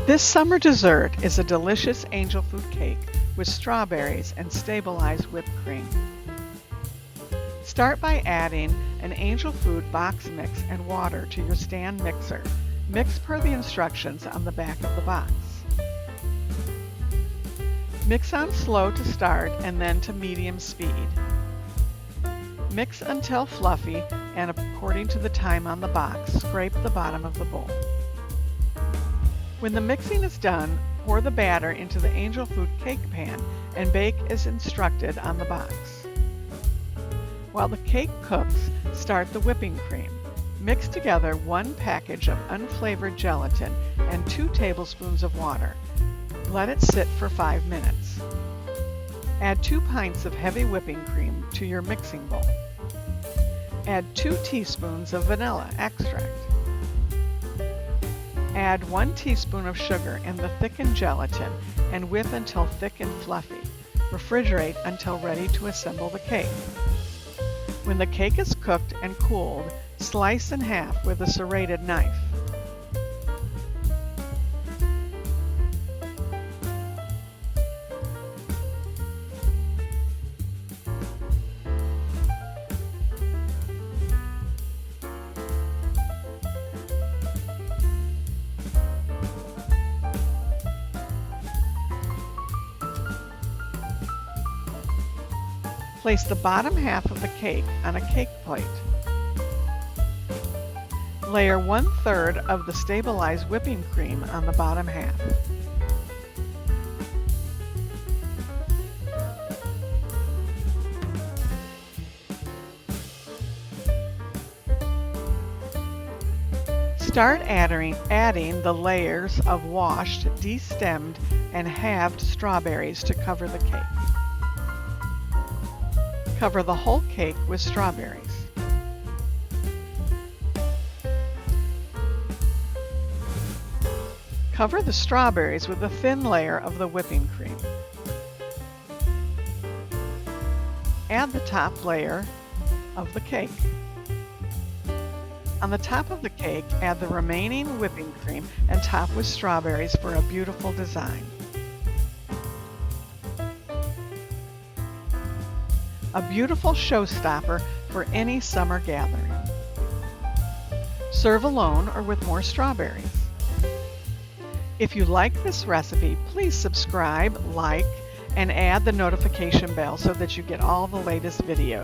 This summer dessert is a delicious angel food cake with strawberries and stabilized whipped cream. Start by adding an angel food box mix and water to your stand mixer. Mix per the instructions on the back of the box. Mix on slow to start and then to medium speed. Mix until fluffy and according to the time on the box, scrape the bottom of the bowl. When the mixing is done, pour the batter into the angel food cake pan and bake as instructed on the box. While the cake cooks, start the whipping cream. Mix together 1 package of unflavored gelatin and 2 tablespoons of water. Let it sit for 5 minutes. Add 2 pints of heavy whipping cream to your mixing bowl. Add 2 teaspoons of vanilla extract. Add 1 teaspoon of sugar and the thickened gelatin and whip until thick and fluffy. Refrigerate until ready to assemble the cake. When the cake is cooked and cooled, slice in half with a serrated knife. Place the bottom half of the cake on a cake plate. Layer 1/3 of the stabilized whipping cream on the bottom half. Start adding the layers of washed, destemmed, and halved strawberries to cover the cake. Cover the whole cake with strawberries. Cover the strawberries with a thin layer of the whipping cream. Add the top layer of the cake. On the top of the cake, add the remaining whipping cream and top with strawberries for a beautiful design. A beautiful showstopper for any summer gathering. Serve alone or with more strawberries. If you like this recipe, please subscribe, like, and add the notification bell so that you get all the latest videos.